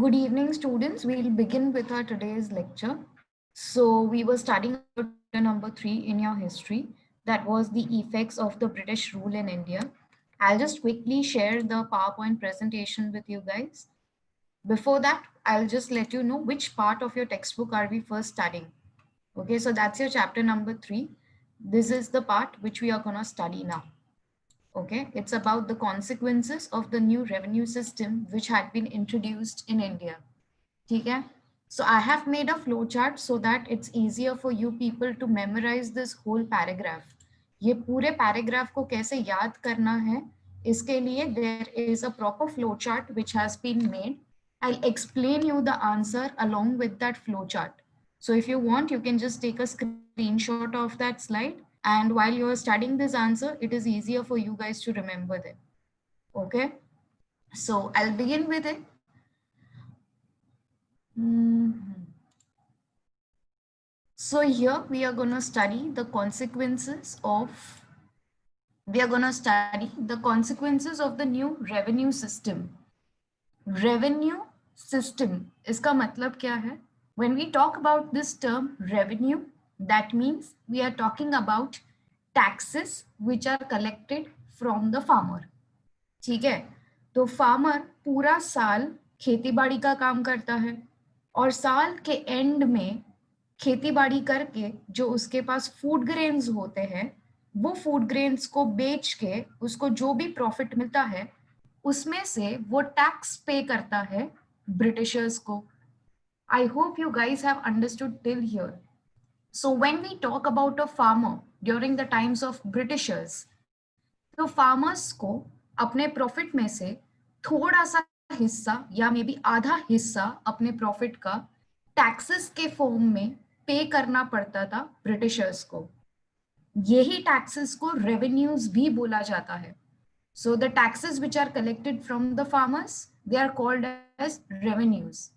Good evening, students. We'll begin with our today's lecture. So we were studying about chapter number 3 in your history. That was the effects of the British rule in India. I'll just quickly share the PowerPoint presentation with you guys. Before that, I'll just let you know which part of your textbook are we first studying. Okay, so that's your chapter number 3. This is the part which we are going to study now. Okay, it's about the consequences of the new revenue system which had been introduced in India. ठीक है, so I have made a flow chart so that it's easier for you people to memorize this whole paragraph. ये पूरे paragraph को कैसे याद करना है, इसके लिए there is a proper flow chart which has been made. I'll explain you the answer along with that flow chart. So if you want, you can just take a screenshot of that slide, and while you are studying this answer, it is easier for you guys to remember them. Okay, so I'll begin with it. So here we are going to study the consequences of the new revenue system. Revenue system, इसका मतलब क्या है? When we talk about this term revenue, that means we are talking about taxes which are collected from the farmer. ठीक है, तो farmer पूरा साल खेती बाड़ी का काम करता है और साल के एंड में खेती बाड़ी करके जो उसके पास फूड ग्रेन्स होते हैं, वो फूड ग्रेन्स को बेच के उसको जो भी प्रॉफिट मिलता है उसमें से वो टैक्स पे करता है ब्रिटिशर्स को. I hope you guys have understood till here. So when we talk about a farmer during the times of Britishers, तो फार्मर्स को अपने प्रॉफिट में से थोड़ा सा हिस्सा या मे बी आधा हिस्सा अपने प्रॉफिट का टैक्सेस के फॉर्म में पे करना पड़ता था ब्रिटिशर्स को. यही टैक्सेस को रेवेन्यूज भी बोला जाता है. So the taxes which are collected from the farmers, they are called as revenues.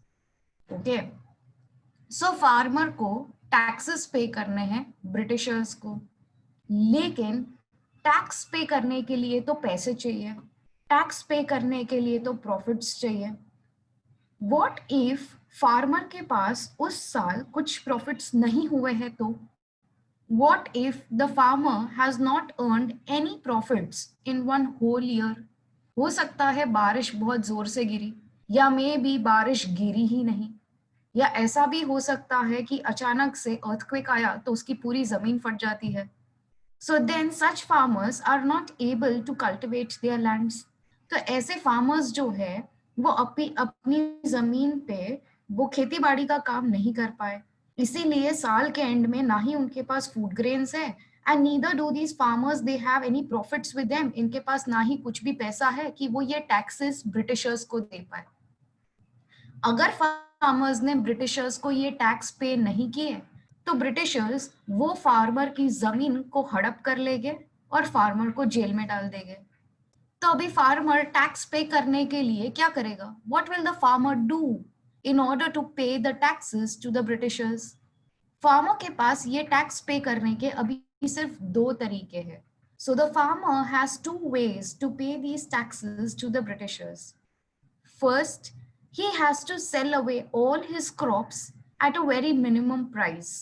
Okay, so farmer को टैक्सेस पे करने हैं ब्रिटिशर्स को, लेकिन टैक्स पे करने के लिए तो पैसे चाहिए, टैक्स पे करने के लिए तो प्रॉफिट्स चाहिए. व्हाट इफ फार्मर के पास उस साल कुछ प्रॉफिट्स नहीं हुए हैं तो? What if the farmer has not earned any profits in one whole year? हो सकता है बारिश बहुत जोर से गिरी, या मे बी बारिश गिरी ही नहीं, या ऐसा भी हो सकता है कि अचानक से अर्थक्वेक आया तो उसकी पूरी जमीन फट जाती है. So then such farmers are not able to cultivate their lands. तो ऐसे farmers जो है वो अपनी जमीन पे वो खेती बाड़ी का काम नहीं कर पाए, इसीलिए साल के एंड में ना ही उनके पास फूड ग्रेन्स है, and neither do these farmers they have any profits with them. इनके पास ना ही कुछ भी पैसा है कि वो ये टैक्सेस ब्रिटिशर्स को दे पाए. अगर फार्मर्स ने ब्रिटिशर्स को ये टैक्स पे नहीं किए तो ब्रिटिशर्स वो फार्मर की जमीन को हड़प कर लेंगे और फार्मर को जेल में डाल देंगे. तो अभी फार्मर टैक्स पे करने के लिए क्या करेगा? What will the farmer do in order to pay the taxes to the Britishers? Farmer के पास ये टैक्स पे करने के अभी सिर्फ दो तरीके हैं. So the farmer has two ways to pay these taxes to the Britishers. First, he has to sell away all his crops at a very minimum price.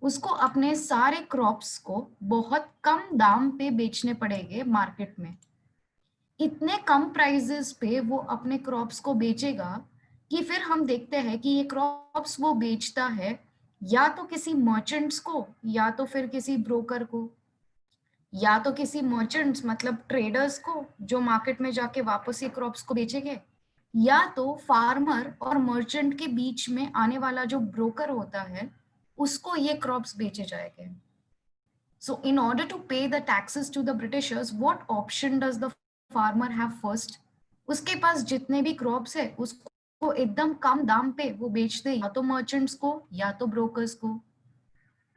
उसको अपने सारे क्रॉप्स को बहुत कम दाम पे बेचने पड़ेंगे मार्केट में. इतने कम प्राइसेस पे वो अपने क्रॉप्स को बेचेगा कि फिर हम देखते हैं कि ये क्रॉप्स वो बेचता है या तो किसी मर्चेंट्स को, या तो फिर किसी ब्रोकर को, या तो किसी मर्चेंट्स मतलब ट्रेडर्स को जो मार्केट में जाके वापस ये क्रॉप्स को बेचेंगे, या तो फार्मर और मर्चेंट के बीच में आने वाला जो ब्रोकर होता है उसको ये क्रॉप्स बेचे जाएंगे. So in order to pay the taxes to the Britishers, what option does the farmer have first? उसके पास जितने भी क्रॉप्स है उसको एकदम कम दाम पे वो बेच दे, या तो मर्चेंट्स को या तो ब्रोकर्स को.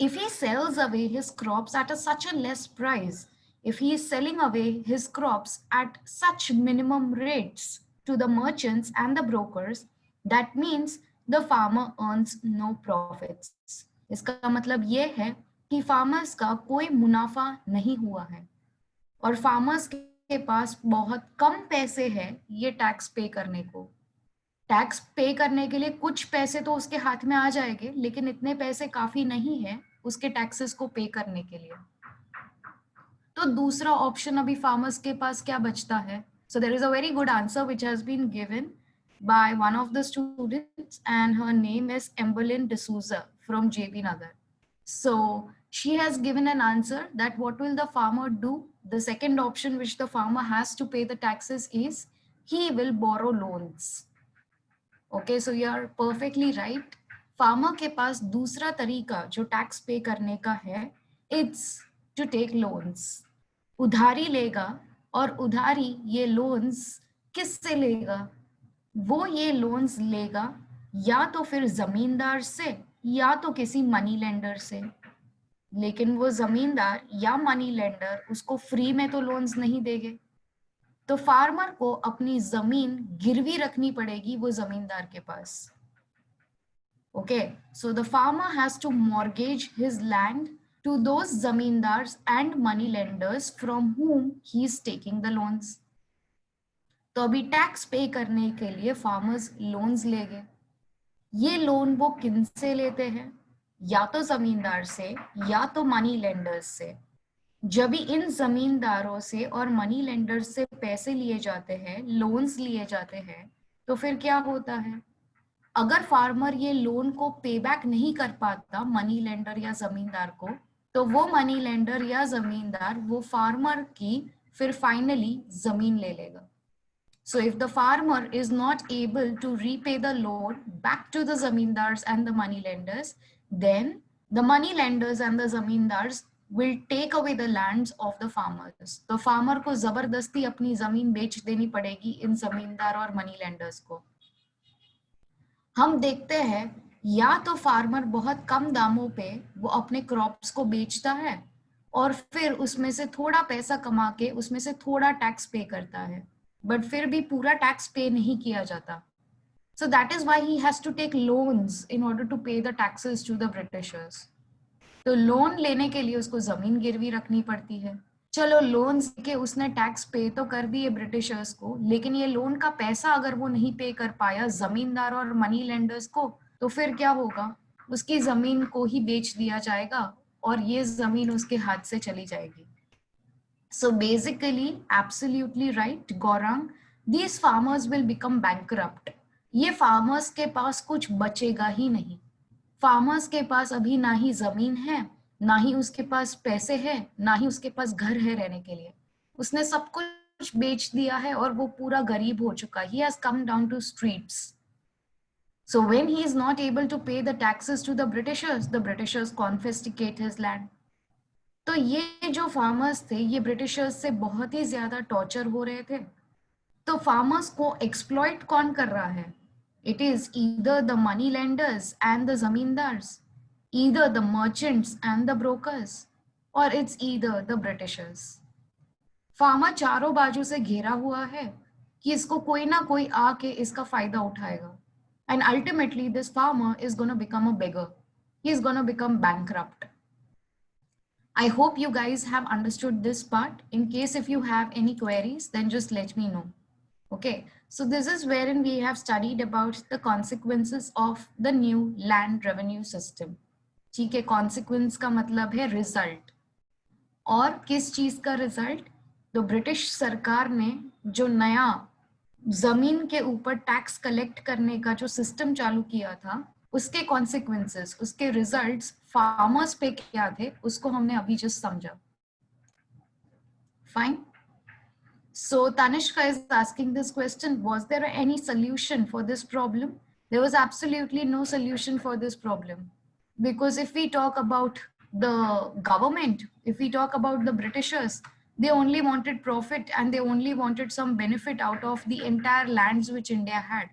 If he sells away his crops at such a less price, if he is selling away his crops at such minimum rates to the merchants and the brokers, that means the farmer earns no profits. इसका मतलब ये है कि farmers का कोई मुनाफा नहीं हुआ है और farmers के पास बहुत कम पैसे हैं ये टैक्स पे करने को. टैक्स पे करने के लिए कुछ पैसे तो उसके हाथ में आ जाएंगे, लेकिन इतने पैसे काफी नहीं है उसके टैक्सेस को पे करने के लिए। तो दूसरा ऑप्शन अभी फार्मर्स के पास क्या बचता है? So there is a very good answer which has been given by one of the students, and her name is Emberlyn D'Souza from JB Nagar. So she has given an answer that what will the farmer do? The second option which the farmer has to pay the taxes is he will borrow loans. Okay, so you are perfectly right. Farmer के पास दूसरा तरीका जो tax पे करने का है, it's to take loans. उधारी लेगा, और उधारी ये लोन्स किससे लेगा? वो ये लोन्स लेगा या तो फिर जमींदार से या तो किसी मनी लेंडर से, लेकिन वो जमींदार या मनी लेंडर उसको फ्री में तो लोन्स नहीं देंगे, तो फार्मर को अपनी जमीन गिरवी रखनी पड़ेगी वो जमींदार के पास। Okay, so the farmer has to mortgage his land to those zamindars and money lenders from whom he is taking the loans. तो अभी टैक्स पे करने के लिए फार्मर्स लोन्स लेंगे। ये लोन वो किन से लेते हैं? या तो जमींदार से या तो मनी लेंडर्स से। जब भी इन जमींदारों से और मनी लेंडर्स से पैसे लिए जाते हैं, लोन्स लिए जाते हैं, तो फिर क्या होता है? अगर फार्मर ये लोन को पे बैक नहीं कर पाता मनी लेंडर या जमींदार को, तो वो मनी लेंडर या जमींदार वो फार्मर की फिर फाइनली जमीन ले लेगा। So if the farmer is not able to repay the loan back to the zamindars and the money lenders, then the money lenders and the zamindars will take away the lands of the farmers. तो farmer को जबरदस्ती अपनी जमीन बेच देनी पड़ेगी इन जमींदार और मनी लेंडर्स को। हम देखते हैं या तो फार्मर बहुत कम दामों पे वो अपने क्रॉप्स को बेचता है और फिर उसमें से थोड़ा पैसा कमा के उसमें से थोड़ा टैक्स पे करता है, बट फिर भी पूरा टैक्स पे नहीं किया जाता। So that is why he has to take loans in order to pay the taxes to the Britishers. तो लोन लेने के लिए उसको जमीन गिरवी रखनी पड़ती है। चलो लोन्स के उसने टैक्स पे तो कर दिए ब्रिटिशर्स को, लेकिन ये लोन का पैसा अगर वो नहीं पे कर पाया जमींदार और मनी लेंडर्स को, तो फिर क्या होगा? उसकी जमीन को ही बेच दिया जाएगा और ये जमीन उसके हाथ से चली जाएगी। So basically, absolutely right, Gaurang, these farmers will become bankrupt. ये farmers के पास कुछ बचेगा ही नहीं। farmers के पास अभी ना ही जमीन है, ना ही उसके पास पैसे है, ना ही उसके पास घर है रहने के लिए। उसने सब कुछ बेच दिया है और वो पूरा गरीब हो चुका। He has come down to streets. So when he is not able to pay the taxes to the Britishers confiscate his land. तो ये जो फार्मर्स थे ये ब्रिटिशर्स से बहुत ही ज्यादा टॉर्चर हो रहे थे। तो फार्मर्स को एक्सप्लॉइट कौन कर रहा है? It is either the money lenders and the zamindars, either the merchants and the brokers, और it's either the Britishers. Farmer चारों बाजू से घेरा हुआ है कि इसको कोई ना कोई आके इसका फायदा उठाएगा, and ultimately this farmer is gonna become a beggar, he is gonna become bankrupt. I hope you guys have understood this part. In case if you have any queries, then just let me know. Okay, so this is wherein we have studied about the consequences of the new land revenue system. ठीक है, consequence का मतलब है result. और किस चीज का result? तो ब्रिटिश सरकार ने जो नया जमीन के ऊपर टैक्स कलेक्ट करने का जो सिस्टम चालू किया था, उसके कॉन्सिक्वेंसेस, उसके रिजल्ट्स फार्मर्स पे क्या थे, उसको हमने अभी जस्ट समझा। Fine. So Tanishka is asking this question, was there any solution for this problem? There was absolutely no solution for this problem, because if we talk about the government, if we talk about the Britishers, they only wanted profit and they only wanted some benefit out of the entire lands which India had.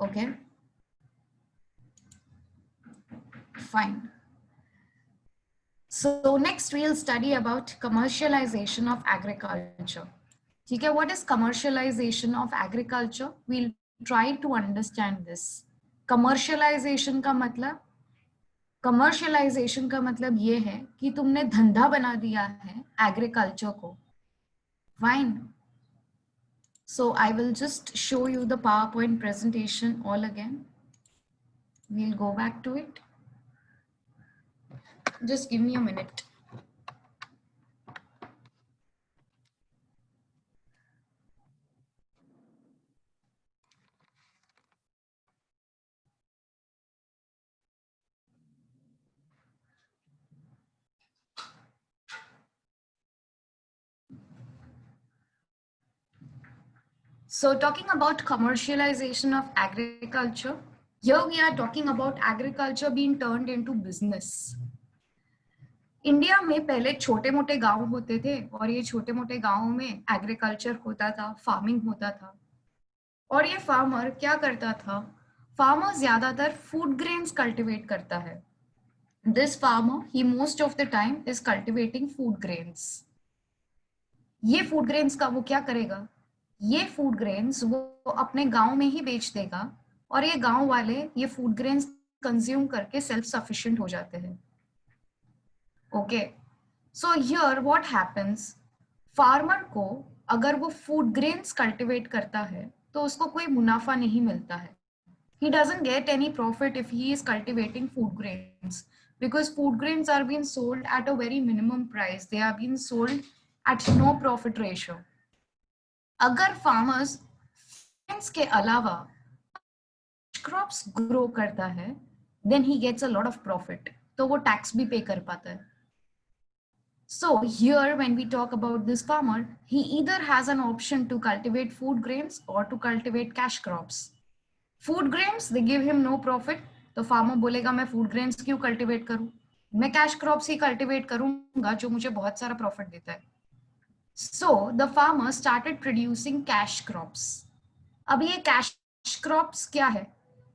Okay, fine. So next we'll study about commercialization of agriculture. ठीक है, what is commercialization of agriculture? We'll try to understand this. Commercialization का मतलब, commercialisation का मतलब ये है कि तुमने धंधा बना दिया है एग्रीकल्चर को। Fine. So I will just show you the PowerPoint presentation all again. We'll go back to it. Just give me a minute. So talking about commercialization of agriculture, here we are talking about agriculture being turned into business. India में पहले छोटे मोटे गांव होते थे और ये छोटे मोटे गांवों में एग्रीकल्चर होता था, फार्मिंग होता था। और ये फार्मर क्या करता था? फार्मर ज्यादातर फूड ग्रेन्स कल्टीवेट करता है। This farmer he most of the time is cultivating food grains. ये फूड ग्रेन्स का वो क्या करेगा? ये फूड ग्रेन्स वो अपने गांव में ही बेच देगा और ये गांव वाले ये फूड ग्रेन्स कंज्यूम करके सेल्फ सफिशिएंट हो जाते हैं। Okay, so here what happens, farmer को अगर वो फूड ग्रेन्स कल्टीवेट करता है तो उसको कोई मुनाफा नहीं मिलता है। He doesn't get any profit if he is cultivating food grains, because food grains are being sold at a very minimum price. They are being sold at no profit ratio. अगर farmers grains के अलावा crops grow करता है, then he gets a lot of profit. तो वो tax भी pay कर पाता है. So here when we talk about this farmer, he either has an option to cultivate food grains or to cultivate cash crops. Food grains they give him no profit, तो farmer बोलेगा मैं food grains क्यों cultivate करूं, मैं cash crops ही cultivate करूंगा जो मुझे बहुत सारा प्रॉफिट देता है। So the farmer started producing cash crops. अब ये कैश क्रॉप्स क्या है?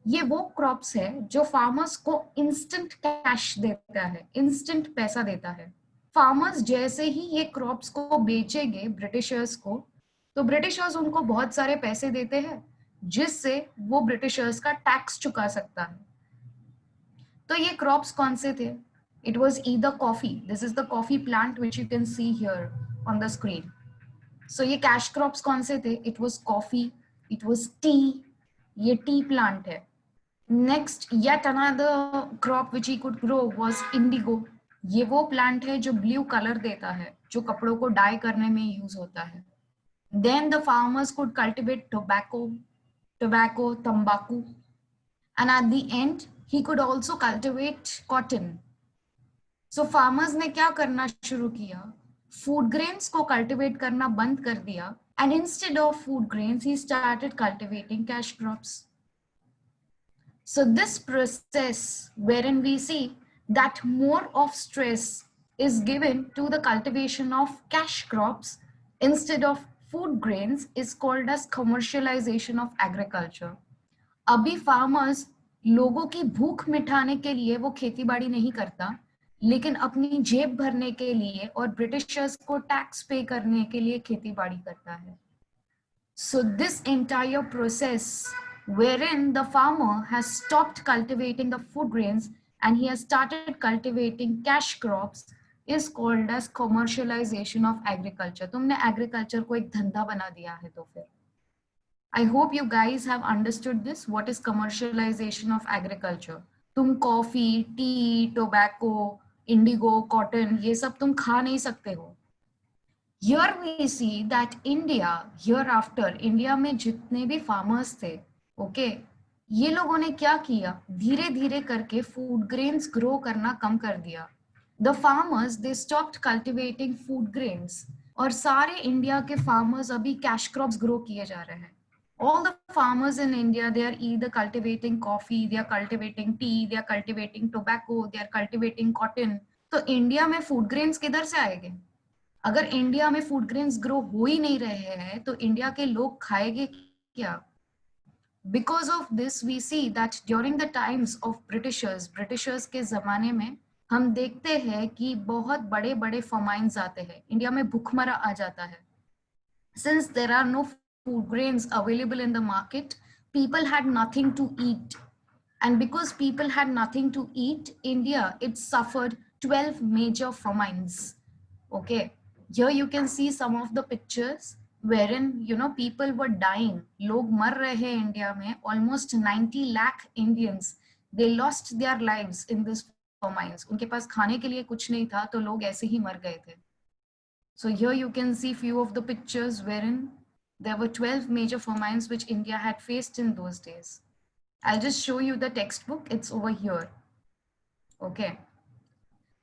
ये वो क्रॉप्स है जो फार्मर्स को इंस्टेंट कैश देता है, इंस्टेंट पैसा देता है। फार्मर्स जैसे ही ये क्रॉप्स को बेचेंगे ब्रिटिशर्स को, तो ब्रिटिशर्स उनको बहुत सारे पैसे देते हैं जिससे वो ब्रिटिशर्स का टैक्स चुका सकता है। तो ये क्रॉप्स कौन से थे? It was either coffee, this is the coffee plant which you can see here on the screen. So ये कैश क्रॉप्स कौन से थे? It was coffee, it was tea, ये टी प्लांट है। Next yet another crop which he could grow was indigo. ये वो plant है जो ब्लू कलर देता है, जो कपड़ों को डाई करने में यूज होता है। Then the farmers could cultivate tobacco, तंबाकू, and at the end he could also cultivate cotton. So farmers ने क्या करना शुरू किया? फूड ग्रेन्स को कल्टीवेट करना बंद कर दिया, and instead of food grains he started cultivating cash crops. So this process wherein we see that more of stress is given to the cultivation of cash crops instead of food grains is called as commercialization of agriculture. अभी farmers लोगों की भूख मिटाने के लिए वो खेती बाड़ी नहीं करता, लेकिन अपनी जेब भरने के लिए और ब्रिटिशर्स को टैक्स पे करने के लिए खेती बाड़ी करता है। So this entire process wherein the farmer has stopped cultivating the food grains and he has started cultivating cash crops is called as commercialization of agriculture. तुमने एग्रीकल्चर को एक धंधा बना दिया है। तो फिर I hope you guys have understood this. What is commercialization of agriculture? तुम coffee, T, tobacco, Indigo, cotton ये सब तुम खा नहीं सकते हो। Here we see that India, hereafter, India में जितने भी farmers थे, okay, ये लोगों ने क्या किया? धीरे धीरे करके food grains grow करना कम कर दिया। The farmers they stopped cultivating food grains और सारे इंडिया के farmers अभी cash crops grow किए जा रहे हैं। All the farmers in India, they are either cultivating coffee, they are cultivating tea, they are cultivating tobacco, they are cultivating cotton. तो India में food grains किधर से आएंगे? अगर इंडिया में फूड ग्रेन्स ग्रो हो ही नहीं रहे हैं तो इंडिया के लोग खाएंगे क्या? Because of this we see that during the times of Britishers के जमाने में हम देखते हैं कि बहुत बड़े बड़े फमाइन्स आते हैं, इंडिया में भूखमरा आ जाता है। Since there are no food grains available in the market, people had nothing to eat, and because people had nothing to eat, India it suffered 12 major famines. Okay, here you can see some of the pictures wherein people were dying, लोग मर रहे हैं India में, almost 90 lakh Indians, they lost their lives in this famines. उनके पास खाने के लिए कुछ नहीं था, तो लोग ऐसे ही मर गए थे. So here you can see few of the pictures wherein there were 12 major famines which India had faced in those days. I'll just show you the textbook, it's over here. Okay.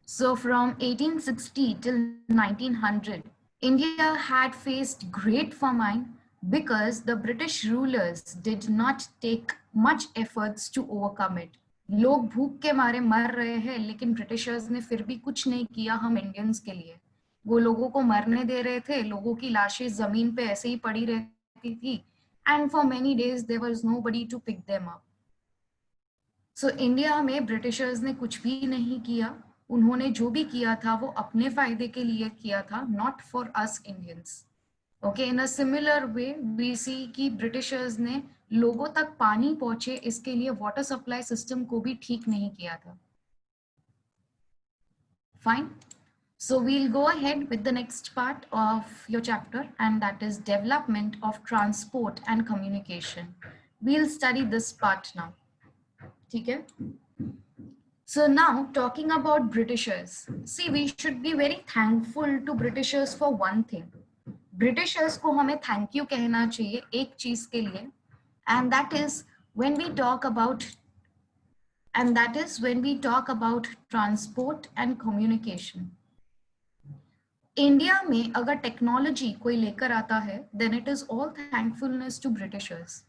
So from 1860 till 1900, India had faced great famine because the British rulers did not take much efforts to overcome it. लोग भूख के मारे मर रहे हैं, लेकिन Britishers ने फिर भी कुछ नहीं किया हम इंडियंस के लिए. वो लोगों को मरने दे रहे थे, लोगों की लाशें जमीन पे ऐसे ही पड़ी रहती थी, and for many days there was nobody to pick them up. So India में ब्रिटिशर्स ने कुछ भी नहीं किया. उन्होंने जो भी किया था वो अपने फायदे के लिए किया था, not for us Indians. Okay, in a similar way we see कि ब्रिटिशर्स ने लोगों तक पानी पहुंचे इसके लिए वाटर सप्लाई सिस्टम को भी ठीक नहीं किया था. Fine. So we'll go ahead with the next part of your chapter, and that is development of transport and communication. We'll study this part now. Okay? So now talking about Britishers. See, we should be very thankful to Britishers for one thing. Britishers को हमें thank you कहना चाहिए एक चीज के लिए, and that is when we talk about transport and communication. India में अगर टेक्नोलॉजी कोई लेकर आता है, then it is all thankfulness to Britishers.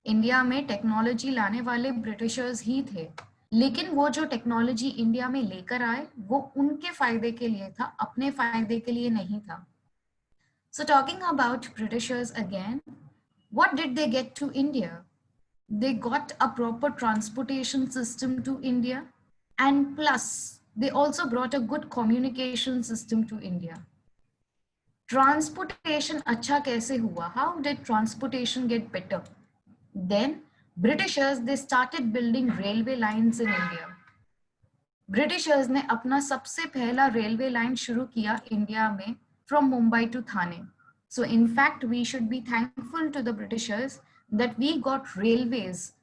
India में टेक्नोलॉजी लाने वाले ब्रिटिशर्स ही थे, लेकिन वो जो टेक्नोलॉजी इंडिया में लेकर आए वो उनके फायदे के लिए था, अपने फायदे के लिए नहीं था. So talking about Britishers again, what did they get to India? They got a proper transportation system to India, and plus they also brought a good communication system to India. Transportation अच्छा कैसे हुआ? How did transportation get better? Then Britishers, they started building railway lines in India. Britishers ने अपना सबसे पहला railway line शुरू किया India में from Mumbai to Thane. So in fact we should be thankful to the Britishers that we got railways.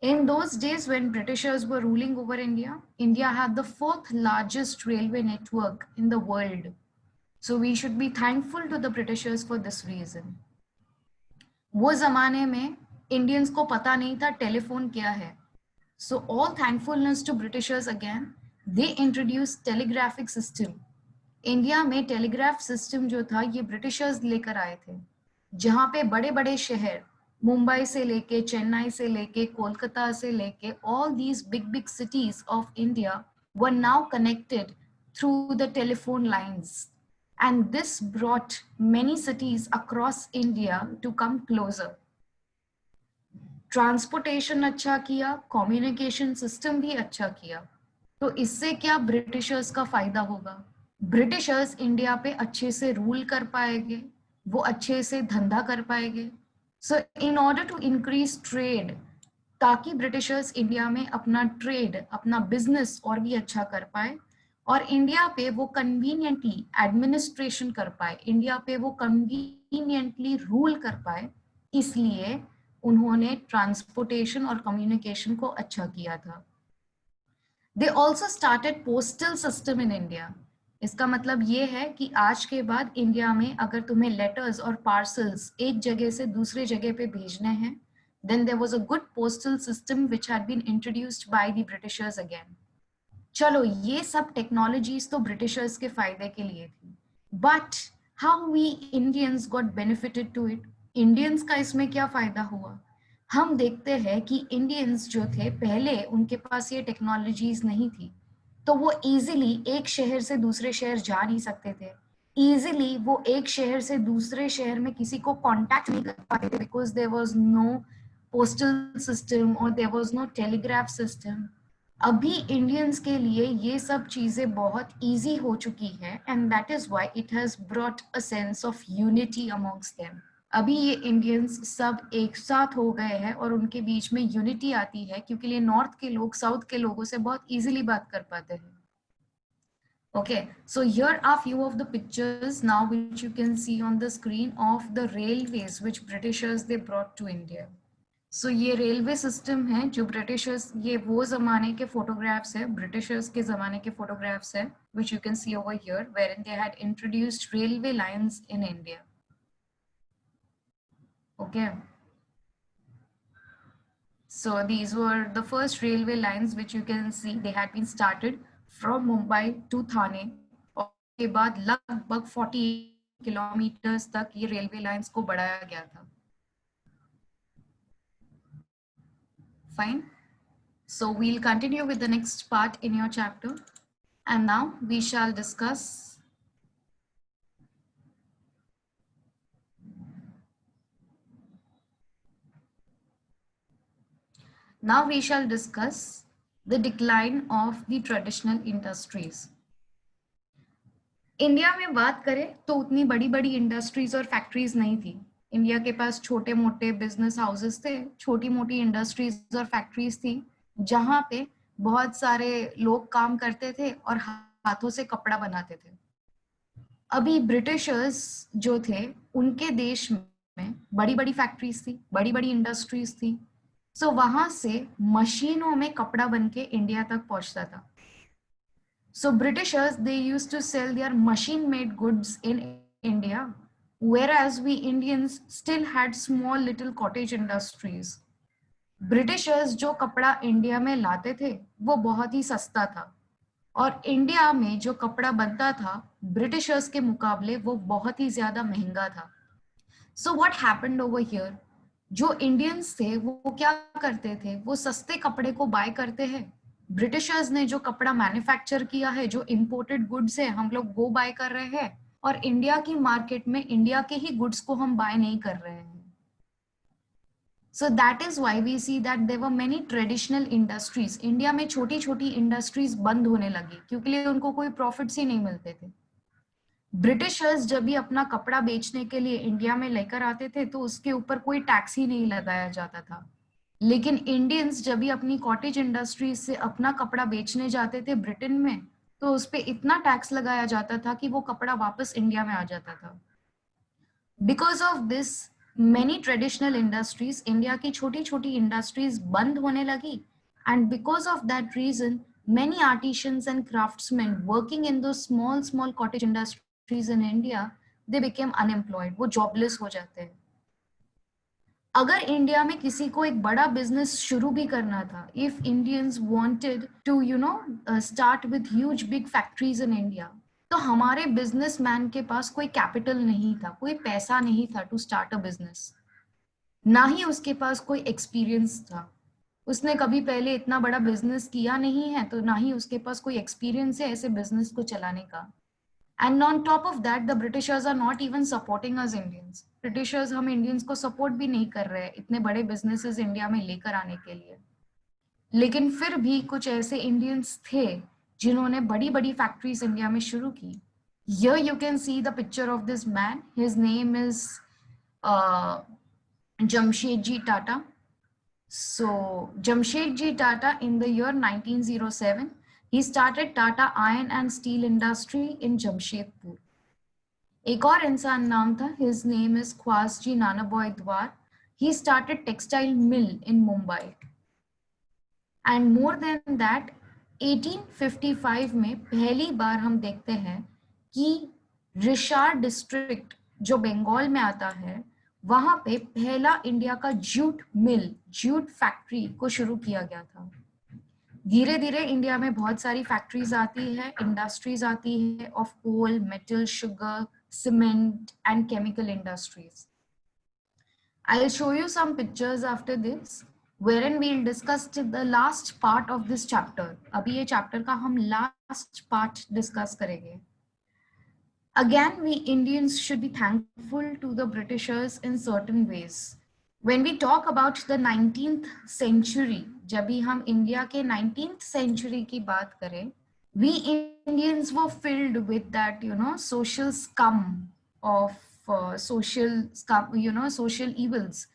In those days when Britishers were ruling over India, India had the 4th largest railway network in the world. So we should be thankful to the Britishers for this reason. वो जमाने में Indians को पता नहीं था telephone क्या है. So all thankfulness to Britishers again. They introduced telegraphic system. India में टेलीग्राफ सिस्टम जो था ये ब्रिटिशर्स लेकर आए थे, जहाँ पे बड़े बड़े शहर मुंबई से लेके, चेन्नई से लेके, कोलकाता से लेके, all these big cities of India were now connected through the telephone lines, and this brought many cities across India to come closer. Transportation अच्छा किया, कम्युनिकेशन सिस्टम भी अच्छा किया, तो इससे क्या ब्रिटिशर्स का फायदा होगा? ब्रिटिशर्स इंडिया पे अच्छे से रूल कर पाएंगे, वो अच्छे से धंधा कर पाएंगे. So in order to increase trade, ताकि ब्रिटिशर्स इंडिया में अपना ट्रेड, अपना बिजनेस और भी अच्छा कर पाए, और इंडिया पे वो कन्वीनियंटली एडमिनिस्ट्रेशन कर पाए, इंडिया पे वो कन्वीनियंटली रूल कर पाए, इसलिए उन्होंने ट्रांसपोर्टेशन और कम्युनिकेशन को अच्छा किया था. They also started postal system in India. इसका मतलब ये है कि आज के बाद इंडिया में अगर तुम्हें लेटर्स और पार्सल्स एक जगह से दूसरे जगह पे भेजने हैं, then there was a good postal system which had been introduced by the Britishers again. चलो ये सब टेक्नोलॉजीज तो ब्रिटिशर्स के फायदे के लिए थी, but how we Indians got benefited to it? Indians का इसमें क्या फायदा हुआ? हम देखते हैं कि इंडियंस जो थे पहले, उनके पास ये टेक्नोलॉजीज नहीं थी, तो वो इजीली एक शहर से दूसरे शहर जा नहीं सकते थे, इजीली वो एक शहर से दूसरे शहर में किसी को कांटेक्ट नहीं कर पाते थे, because there was no postal system और there was no telegraph system. अभी इंडियंस के लिए ये सब चीजें बहुत इजी हो चुकी है, and that is why it has brought a sense of unity amongst them. अभी ये इंडियंस सब एक साथ हो गए हैं और उनके बीच में यूनिटी आती है, क्योंकि ये नॉर्थ के लोग साउथ के लोगों से बहुत इजीली बात कर पाते हैं. Okay, so here are few of the pictures now which you can see on the screen of the railways which Britishers they brought to India. So ये रेलवे सिस्टम है जो ब्रिटिशर्स, ये वो जमाने के फोटोग्राफ्स है, ब्रिटिशर्स के जमाने के फोटोग्राफ्स है, which you can see over here, wherein they had introduced railway lines in India. Okay. So these were the first railway lines which you can see they had been started from Mumbai to Thane. और के बाद लगभग 40 kilometres तक ये railway lines को बढ़ाया गया था. Fine. So we'll continue with the next part in your chapter. And now we shall discuss the decline of the traditional industries. India में बात करें तो उतनी बड़ी बड़ी इंडस्ट्रीज और फैक्ट्रीज नहीं थी. इंडिया के पास छोटे मोटे बिजनेस हाउसेस थे, छोटी मोटी इंडस्ट्रीज और फैक्ट्रीज थी जहां पे बहुत सारे लोग काम करते थे और हाथों से कपड़ा बनाते थे. अभी ब्रिटिशर्स जो थे उनके देश में बड़ी बड़ी फैक्ट्रीज थी, बड़ी बड़ी इंडस्ट्रीज थी. सो वहां से मशीनों में कपड़ा बन के इंडिया तक पहुंचता था. So Britishers, they used to sell their machine-made goods in India, whereas we Indians still had small little cottage industries. Britishers जो कपड़ा इंडिया में लाते थे वो बहुत ही सस्ता था और इंडिया में जो कपड़ा बनता था ब्रिटिशर्स के मुकाबले वो बहुत ही ज्यादा महंगा था. So what happened over here? जो इंडियंस थे वो क्या करते थे, वो सस्ते कपड़े को बाय करते हैं. ब्रिटिशर्स ने जो कपड़ा मैन्युफैक्चर किया है, जो इंपोर्टेड गुड्स है, हम लोग वो बाय कर रहे हैं और इंडिया की मार्केट में इंडिया के ही गुड्स को हम बाय नहीं कर रहे हैं. So that is why we see that there were many traditional industries. India में छोटी छोटी इंडस्ट्रीज बंद होने लगी क्योंकि उनको कोई प्रॉफिट्स ही नहीं मिलते थे. ब्रिटिशर्स जब भी अपना कपड़ा बेचने के लिए इंडिया में लेकर आते थे तो उसके ऊपर कोई टैक्स ही नहीं लगाया जाता था. लेकिन इंडियंस जब भी अपनी कॉटेज इंडस्ट्रीज से अपना कपड़ा बेचने जाते थे ब्रिटेन में तो उस पर इतना टैक्स लगाया जाता था कि वो कपड़ा वापस इंडिया में आ जाता था. Because of this many traditional industries, India की छोटी छोटी इंडस्ट्रीज बंद होने लगी. And because of that reason many artisans and craftsmen working in those small cottage industries in India, they became unemployed. वो jobless हो जाते हैं. अगर इंडिया में किसी को एक बड़ा बिजनेस शुरू भी करना था, if Indians wanted to start with huge big factories in India, तो हमारे बिजनेसमैन के पास कोई कैपिटल नहीं था, कोई पैसा नहीं था टू स्टार्ट अ बिजनेस. ना ही उसके पास कोई एक्सपीरियंस था. उसने कभी पहले इतना बड़ा बिजनेस किया नहीं है, तो ना ही उसके पास कोई एक्सपीरियंस है ऐसे बिजनेस को चलाने का. And on top of that the Britishers are not even supporting us Indians. Britishers हम इंडियंस को सपोर्ट भी नहीं कर रहे हैं इतने बड़े बिजनेसेस इंडिया में लेकर आने के लिए. लेकिन फिर भी कुछ ऐसे इंडियंस थे जिन्होंने बड़ी बड़ी फैक्ट्रीज इंडिया में शुरू की. Here you can see the picture of this man. His name is Jamshedji Tata. So Jamshedji Tata, in the year 1907, he started Tata Iron and Steel Industry in Jamshedpur. एक और इंसान नाम था, his name is Khwasji Nanaboy Dwar. He started textile mill in Mumbai. And more than that, 1855 में पहली बार हम देखते हैं कि रिशार डिस्ट्रिक्ट जो बंगाल में आता है वहां पे पहला इंडिया का जूट मिल, जूट फैक्ट्री को शुरू किया गया था. धीरे धीरे इंडिया में बहुत सारी फैक्ट्रीज आती है, इंडस्ट्रीज आती है of coal, metal, sugar, cement and chemical industries. I'll show you some pictures after this wherein we'll discuss the last part of this chapter. अभी ये chapter का हम last part discuss करेंगे. Again, we Indians should be thankful to the Britishers in certain ways. When we talk about the 19th century, जब भी हम India के 19th century की बात करें, we Indians were filled with that, social scum of social scum, social evils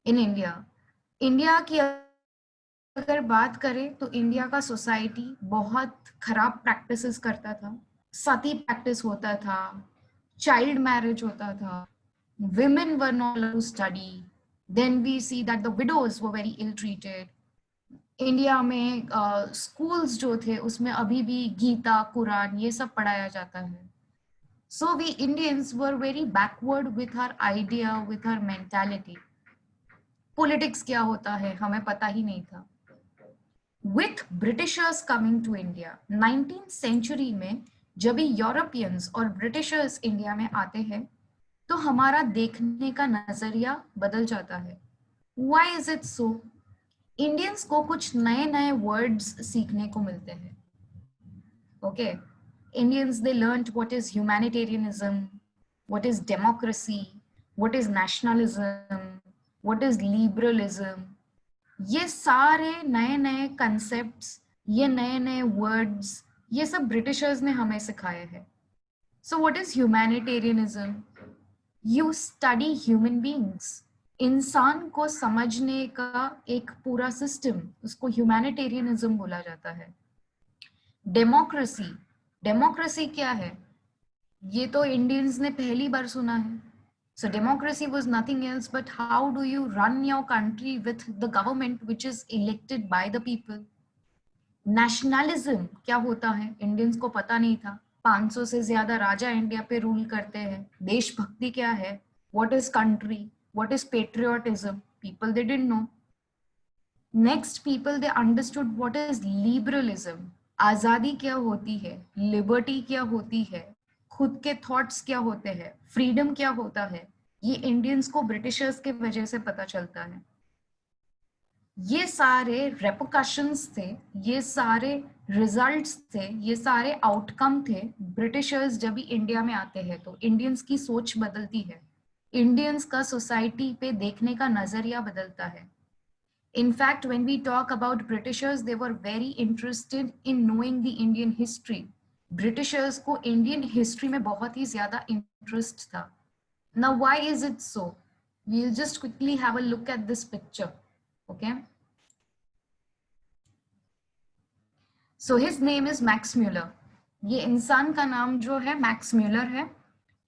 in India. India की अगर बात करें तो इंडिया का सोसाइटी बहुत खराब प्रैक्टिसेस करता था. सती प्रैक्टिस होता था, चाइल्ड मैरिज होता था, women were not allowed to study. Then we see that the widows were very ill treated. India में स्कूल्स जो थे उसमें अभी भी गीता, कुरान ये सब पढ़ाया जाता है. So we Indians were very backward with our idea, with our mentality. Politics क्या होता है हमें पता ही नहीं था. With Britishers coming to India, 19th century में जब भी यूरोपियंस और ब्रिटिशर्स इंडिया में आते हैं तो हमारा देखने का नजरिया बदल जाता है. Why is it so? Indians को कुछ नए नए वर्ड्स सीखने को मिलते हैं. Okay, Indians they learned what is humanitarianism, what is democracy, what is nationalism, what is liberalism. ये सारे नए नए कंसेप्ट्स, ये नए नए वर्ड्स, ये सब ब्रिटिशर्स ने हमें सिखाए हैं. So what is humanitarianism? You study human beings. इंसान को समझने का एक पूरा सिस्टम, उसको ह्यूमैनिटेरियनिज्म बोला जाता है. डेमोक्रेसी, डेमोक्रेसी क्या है ये तो इंडियंस ने पहली बार सुना है. So democracy was nothing else but how do you run your country with the government which is elected by the people. Nationalism क्या होता है इंडियंस को पता नहीं था. 500 से ज्यादा राजा इंडिया पे रूल करते हैं. देशभक्ति क्या है, what is country, what is patriotism, people they didn't know. Next, people they understood what is liberalism. आजादी क्या होती है, लिबर्टी क्या होती है, खुद के थॉट्स क्या होते हैं, फ्रीडम क्या होता है. ये इंडियंस को ब्रिटिशर्स के वजह से पता चलता है. ये सारे रेपरकशंस थे, ये सारे रिजल्ट्स थे, ये सारे आउटकम थे. ब्रिटिशर्स जब भी इंडिया में आते हैं तो इंडियंस की सोच बदलती है, इंडियंस का सोसाइटी पे देखने का नजरिया बदलता है. In fact when we talk about Britishers, they were very interested in knowing the Indian history. Britishers को इंडियन हिस्ट्री में बहुत ही ज्यादा इंटरेस्ट था. Now why is it so? We will just quickly have a look at this picture. Okay, so his name is Max Muller. ये इंसान का नाम जो है मैक्स म्यूलर है.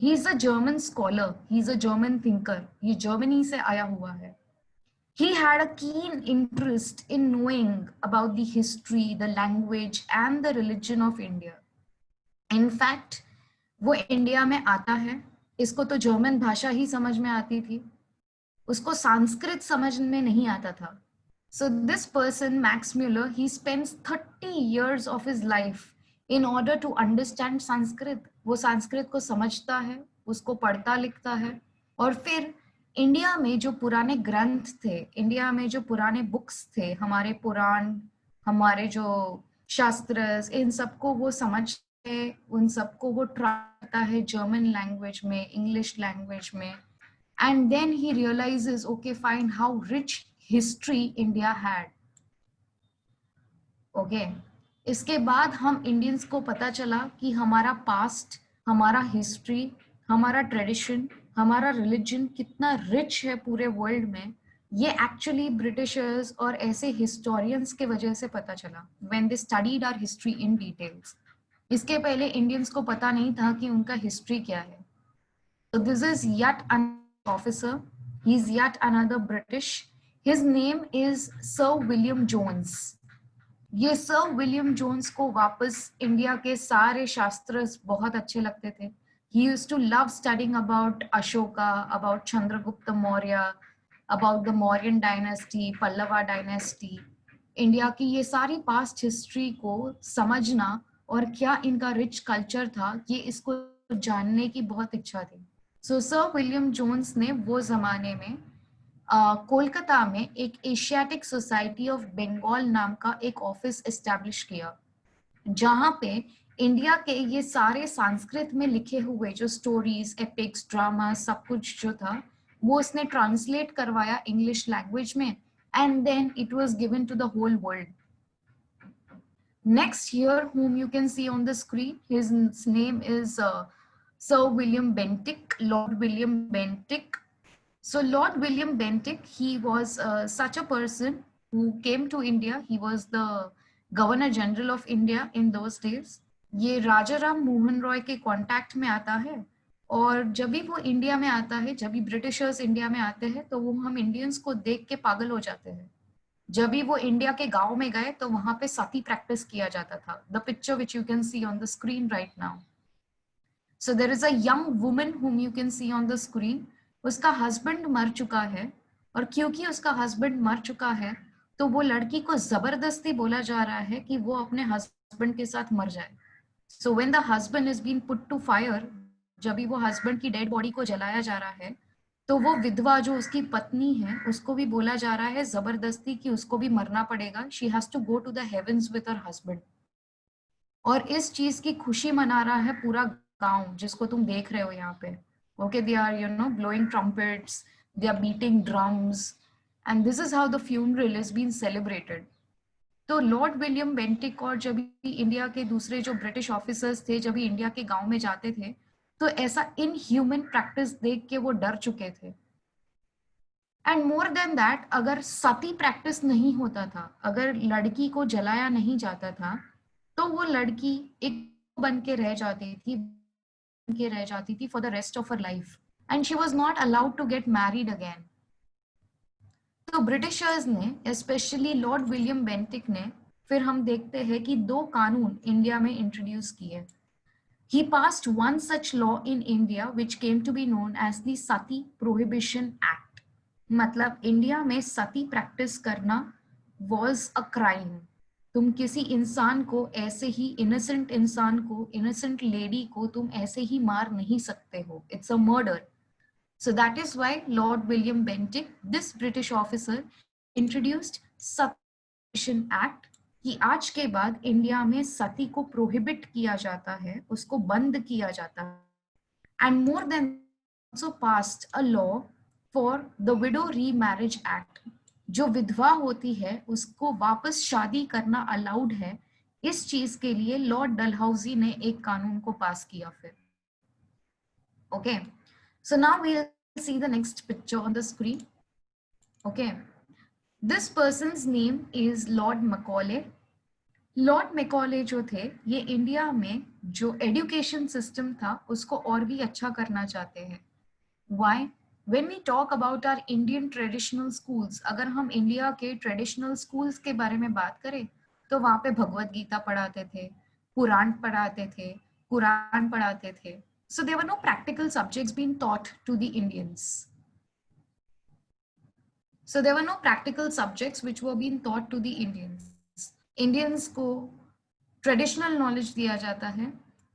He is a German scholar. He is a German thinker. ये Germany से आया हुआ है. He had a keen interest in knowing about the history, the language, and the religion of India. In fact, वो India में आता है. इसको तो जर्मन भाषा ही समझ में आती थी, उसको संस्कृत समझ में नहीं आता था. So this person, Max Muller, he spends 30 years of his life in order to understand Sanskrit. वो संस्कृत को समझता है, उसको पढ़ता लिखता है, और फिर इंडिया में जो पुराने ग्रंथ थे, इंडिया में जो पुराने बुक्स थे, हमारे पुराण, हमारे जो शास्त्र, इन सबको वो समझते, उन सबको वो ट्राई करता है जर्मन लैंग्वेज में, इंग्लिश लैंग्वेज में. And then he realizes, okay, fine, how rich history India had. Okay. इसके बाद हम इंडियंस को पता चला कि हमारा पास्ट, हमारा हिस्ट्री, हमारा ट्रेडिशन, हमारा रिलीजन कितना रिच है पूरे वर्ल्ड में. ये एक्चुअली ब्रिटिशर्स और ऐसे हिस्टोरियंस के वजह से पता चला, when they studied our history in details. इसके पहले इंडियंस को पता नहीं था कि उनका हिस्ट्री क्या है. So this is yet another officer. He's yet another British. His name is Sir William Jones. ये सर विलियम जोन्स को वापस इंडिया के सारे शास्त्र बहुत अच्छे लगते थे. He used to love studying about Ashoka, about Chandragupta Maurya, about the Mauryan dynasty, Pallava dynasty. India की ये सारी पास्ट हिस्ट्री को समझना और क्या इनका रिच कल्चर था, ये इसको जानने की बहुत इच्छा थी. सो सर विलियम जोन्स ने वो जमाने में कोलकाता में एक एशियाटिक सोसाइटी ऑफ बंगाल नाम का एक ऑफिस एस्टैब्लिश किया, जहां पे इंडिया के ये सारे संस्कृत में लिखे हुए जो स्टोरीज, एपिक्स, ड्रामा, सब कुछ जो था वो उसने ट्रांसलेट करवाया इंग्लिश लैंग्वेज में, and then it was given to the whole world. Next here, whom you can see on the screen, his name is Sir William Bentinck, Lord William Bentinck. So Lord William Bentinck, he was such a person who came to India. He was the Governor General of India in those days. ये राजा राम मोहन रॉय के contact में आता है, और जब भी वो India में आता है, जब भी ब्रिटिशर्स इंडिया में आते हैं, तो वो हम इंडियंस को देख के पागल हो जाते हैं। जब भी वो इंडिया के गांव में गए तो वहां पे सती प्रैक्टिस किया जाता था। The picture which you can C on the screen right now. So there is a young woman whom you can C on the screen. उसका हस्बैंड मर चुका है, और क्योंकि उसका हस्बैंड मर चुका है तो वो लड़की को जबरदस्ती बोला जा रहा है कि वो अपने हस्बैंड के साथ मर जाए। So when the husband is been put to fire, जब भी वो हस्बैंड की डेड बॉडी को जलाया जा रहा है, तो वो विधवा जो उसकी पत्नी है उसको भी बोला जा रहा है जबरदस्ती कि उसको भी मरना पड़ेगा। She has to go to the heavens with her husband. और इस चीज की खुशी मना रहा है पूरा गांव, जिसको तुम देख रहे हो यहाँ पे। Okay, they are blowing trumpets, they are beating drums, and this is how the funeral is been celebrated. तो लॉर्ड विलियम बेंटिक और जब भी इंडिया के दूसरे जो ब्रिटिश ऑफिसर्स थे, जब भी इंडिया के गांव में जाते थे, तो ऐसा इनह्यूमन प्रैक्टिस देख के वो डर चुके थे। एंड मोर देन दैट, अगर सती प्रैक्टिस नहीं होता था, अगर लड़की को जलाया नहीं जाता था, तो वो लड़की एक बन के रह जाती थी, बन के रह जाती थी for the rest of her life, and she was not allowed to get married again. तो ब्रिटिशर्स ने, स्पेशली लॉर्ड विलियम बेंटिक ने, फिर हम देखते हैं कि दो कानून इंडिया में इंट्रोड्यूस किए। He passed one such law in India which came to be known as the Sati Prohibition Act. मतलब इंडिया में सती प्रैक्टिस करना was a crime। तुम किसी इंसान को ऐसे ही, इनोसेंट इंसान को, इनोसेंट लेडी को तुम ऐसे ही मार नहीं सकते हो। It's a murder. So that is why Lord William Bentinck, this British officer, introduced Sati Act कि आज के बाद इंडिया में सती को प्रोहिबिट किया जाता है, उसको बंद किया जाता है। And more than also passed a law for the widow remarriage act। जो विधवा होती है उसको वापस शादी करना अलाउड है। इस चीज के लिए लॉर्ड डलहौजी ने एक कानून को पास किया फिर। Okay, so now we'll see the next picture on the screen. Okay, this person's name is Lord Macaulay। Lord Macaulay जो थे, ये इंडिया में जो एजुकेशन सिस्टम था उसको और भी अच्छा करना चाहते हैं। Why? When we talk about our Indian traditional schools, अगर हम इंडिया के ट्रेडिशनल स्कूल्स के बारे में बात करें, तो वहाँ पे भगवत गीता पढ़ाते थे, पुराण पढ़ाते थे, कुरान पढ़ाते थे। So there were no practical subjects being taught to the Indians. So there were no practical subjects which were being taught to the Indians. Indians को ट्रेडिशनल नॉलेज दिया जाता है।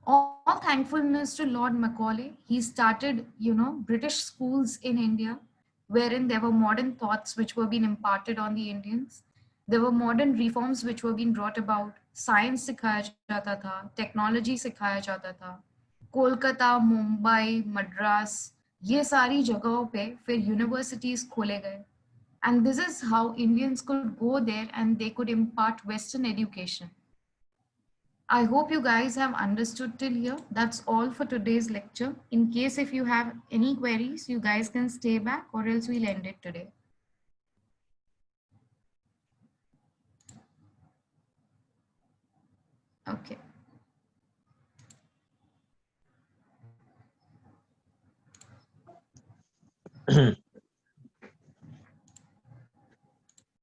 All thankfulness to Lord Macaulay, he started, British schools in India, wherein there were modern thoughts which were being imparted on the Indians. There were modern reforms which were being brought about. Science सिखाया जाता था, technology सिखाया जाता था। कोलकाता, मुंबई, मद्रास, ये सारी जगहों पे फिर यूनिवर्सिटीज खोले गए। And this is how Indians could go there and they could impart Western education. I hope you guys have understood till here. That's all for today's lecture. In case if you have any queries, you guys can stay back or else we'll end it today. Okay.